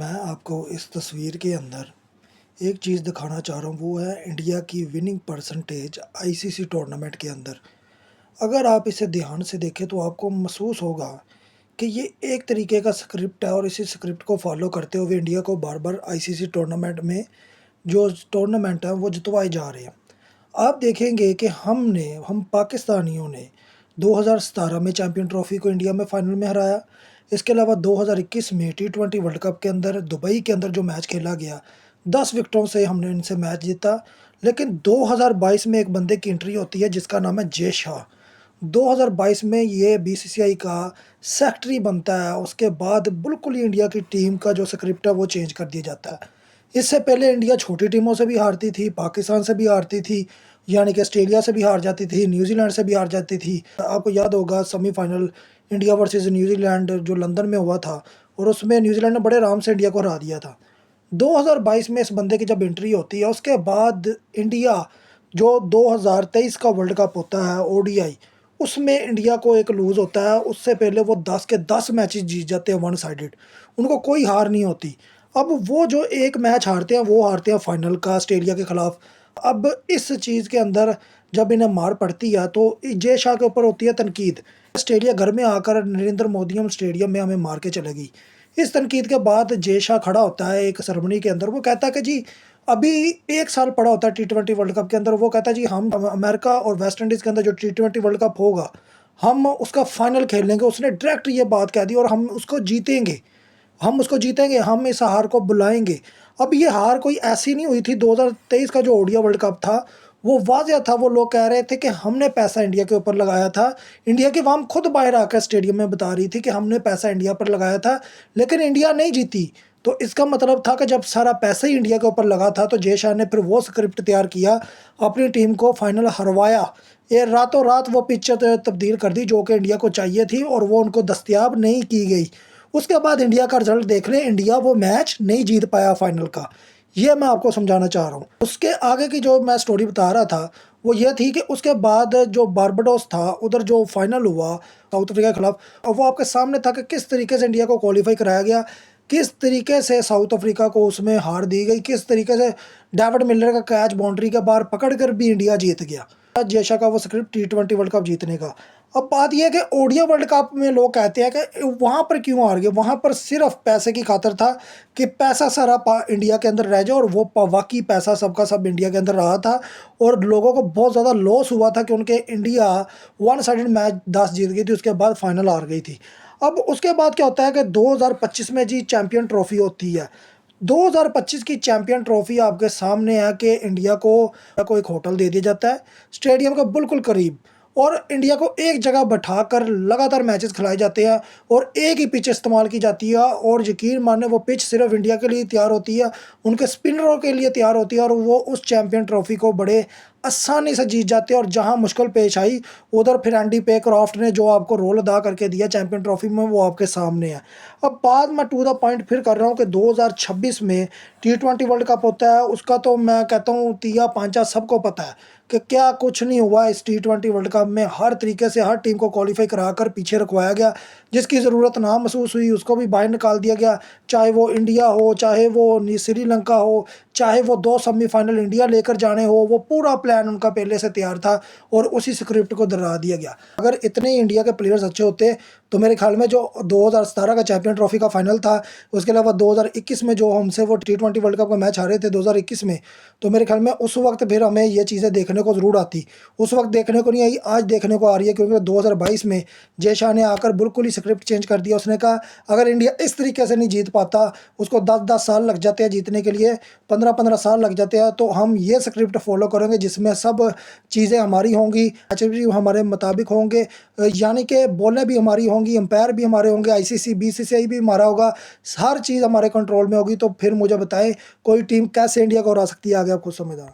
मैं आपको इस तस्वीर के अंदर एक चीज़ दिखाना चाह रहा हूँ, वो है इंडिया की विनिंग परसेंटेज आईसीसी टूर्नामेंट के अंदर। अगर आप इसे ध्यान से देखें तो आपको महसूस होगा कि ये एक तरीके का स्क्रिप्ट है और इसी स्क्रिप्ट को फॉलो करते हुए इंडिया को बार-बार आईसीसी टूर्नामेंट में जो टूर्नामेंट है वो जितवाए जा रहे हैं। आप देखेंगे कि हम पाकिस्तानियों ने 2017 में चैंपियन ट्रॉफ़ी को इंडिया में फाइनल में हराया। इसके अलावा 2021 में टी20 वर्ल्ड कप के अंदर दुबई के अंदर जो मैच खेला गया, 10 विकेटों से हमने इनसे मैच जीता। लेकिन 2022 में एक बंदे की एंट्री होती है जिसका नाम है जय शाह। 2022 में ये बीसीसीआई का सेक्रेटरी बनता है, उसके बाद बिल्कुल ही इंडिया की टीम का जो स्क्रिप्ट है वो चेंज कर दिया जाता है। इससे पहले इंडिया छोटी टीमों से भी हारती थी, पाकिस्तान से भी हारती थी, यानी कि ऑस्ट्रेलिया से भी हार जाती थी, न्यूज़ीलैंड से भी हार जाती थी। आपको याद होगा सेमीफाइनल इंडिया वर्सेस न्यूज़ीलैंड जो लंदन में हुआ था और उसमें न्यूज़ीलैंड ने बड़े आराम से इंडिया को हरा दिया था। 2022 में इस बंदे की जब एंट्री होती है उसके बाद इंडिया जो 2023 का वर्ल्ड कप होता है ओडीआई, उसमें इंडिया को एक लूज़ होता है। उससे पहले वो 10 के 10 मैचेस जीत जाते हैं वन साइडेड, उनको कोई हार नहीं होती। अब वो जो एक मैच हारते हैं वो हारते हैं फाइनल का ऑस्ट्रेलिया के खिलाफ। अब इस चीज़ के अंदर जब इन्हें मार पड़ती है तो जय शाह के ऊपर होती है तनकीद। ऑस्ट्रेलिया घर में आकर नरेंद्र मोदियम स्टेडियम में हमें मार के चलेगी। इस तनकीद के बाद जय शाह खड़ा होता है एक सेरेमनी के अंदर, वो कहता है कि जी अभी 1 साल पड़ा होता है टी20 वर्ल्ड कप के अंदर। वो कहता है जी हम अमेरिका और वेस्ट इंडीज़ के अंदर जो टी20 वर्ल्ड कप होगा, हम उसका फाइनल खेल लेंगे। उसने डायरेक्ट ये बात कह दी और हम उसको जीतेंगे। हम उसको जीतेंगे, हम इस हार को बुलाएँगे। अब ये हार कोई ऐसी नहीं हुई थी। 2023 का जो ओडीआई वर्ल्ड कप था, वो वाज़ेह था। वो लोग कह रहे थे कि हमने पैसा इंडिया के ऊपर लगाया था। इंडिया की अवाम खुद बाहर आकर स्टेडियम में बता रही थी कि हमने पैसा इंडिया पर लगाया था, लेकिन इंडिया नहीं जीती। तो इसका मतलब था कि जब सारा पैसा ही इंडिया के ऊपर लगा था, तो जय शाह ने फिर वो स्क्रिप्ट तैयार किया, अपनी टीम को फाइनल हरवाया। ये रातों-रात वो पिच तब्दील कर दी जो कि इंडिया को चाहिए थी और वो उनको दस्तयाब नहीं की गई। उसके बाद इंडिया का रिजल्ट देख लें, इंडिया वो मैच नहीं जीत पाया फाइनल का। ये मैं आपको समझाना चाह रहा हूँ। उसके आगे की जो मैं स्टोरी बता रहा था, वो ये थी कि उसके बाद जो बारबाडोस था, उधर जो फाइनल हुआ साउथ अफ्रीका के खिलाफ, वो आपके सामने था कि किस तरीके से इंडिया को क्वालीफाई कराया गया, किस तरीके से साउथ अफ्रीका को उसमें हार दी गई, किस तरीके से डेविड मिलर का कैच बाउंड्री के बाहर पकड़ कर भी इंडिया जीत गया। जय शाह का वो स्क्रिप्ट टी20 वर्ल्ड कप जीतने का। अब बात ये है कि ओडीआई वर्ल्ड कप में लोग कहते हैं कि वहाँ पर क्यों हार गए, वहाँ पर सिर्फ पैसे की खातिर था कि पैसा सारा इंडिया के अंदर रह जाए, और वो वाकई पैसा सबका सब इंडिया के अंदर रहा था और लोगों को बहुत ज़्यादा लॉस हुआ था कि उनके इंडिया वन साइडेड मैच 10 जीत गई थी, उसके बाद फाइनल हार गई थी। अब उसके बाद क्या होता है कि 2025 में जी चैम्पियन ट्रॉफी होती है। 2025 की चैंपियन ट्रॉफी आपके सामने है कि इंडिया को एक होटल दे दिया जाता है स्टेडियम के बिल्कुल करीब, और इंडिया को एक जगह बैठाकर लगातार मैचेस खिलाए जाते हैं और एक ही पिच इस्तेमाल की जाती है। और यकीन माने वो पिच सिर्फ इंडिया के लिए तैयार होती है, उनके स्पिनरों के लिए तैयार होती है, और वो उस चैंपियन ट्रॉफी को बड़े आसानी से जीत जाते हैं। और जहां मुश्किल पेश आई, उधर फिर एंडी पेक्रॉफ्ट ने जो आपको रोल अदा करके दिया चैंपियन ट्रॉफी में, वो आपके सामने है। अब बात मैं टू द पॉइंट फिर कर रहा हूँ कि 2026 में टी20 वर्ल्ड कप होता है। उसका तो मैं कहता हूँ तिया पांचा सबको पता है कि क्या कुछ नहीं हुआ इस टी20 वर्ल्ड कप में। हर तरीके से हर टीम को क्वालिफाई कराकर पीछे रखवाया गया, जिसकी ज़रूरत ना महसूस हुई उसको भी बाहर निकाल दिया गया। चाहे वो इंडिया हो, चाहे वो श्रीलंका हो, चाहे वो 2 सेमीफाइनल इंडिया लेकर जाने हो, वो पूरा प्लान उनका पहले से तैयार था और उसी स्क्रिप्ट को दोहरा दिया गया। अगर इतने ही इंडिया के प्लेयर्स अच्छे होते तो मेरे ख्याल में जो 2017 का चैंपियन ट्रॉफी का फाइनल था, उसके अलावा 2021 में जो हमसे वो टी20 वर्ल्ड कप का मैच हारे थे 2021 में, तो मेरे ख्याल में उस वक्त फिर हमें ये चीज़ें देखने को ज़रूर आती। उस वक्त देखने को नहीं आई, आज देखने को आ रही है, क्योंकि 2022 में जय शाह ने आकर बिल्कुल ही स्क्रिप्ट चेंज कर दिया। उसने कहा अगर इंडिया इस तरीके से नहीं जीत पाता, उसको 10-10 साल लग जाते हैं जीतने के लिए, 15-15 साल लग जाते हैं, तो हम ये स्क्रिप्ट फॉलो करेंगे जिसमें सब चीज़ें हमारी होंगी, मैच भी हमारे मुताबिक होंगे, यानी कि बॉलें भी हमारी होंगी, अंपायर भी हमारे होंगे, आईसीसी बीसीसीआई भी हमारा होगा, हर चीज़ हमारे कंट्रोल में होगी। तो फिर मुझे बताएं कोई टीम कैसे इंडिया को हरा सकती है? आगे आप खुद समझदार।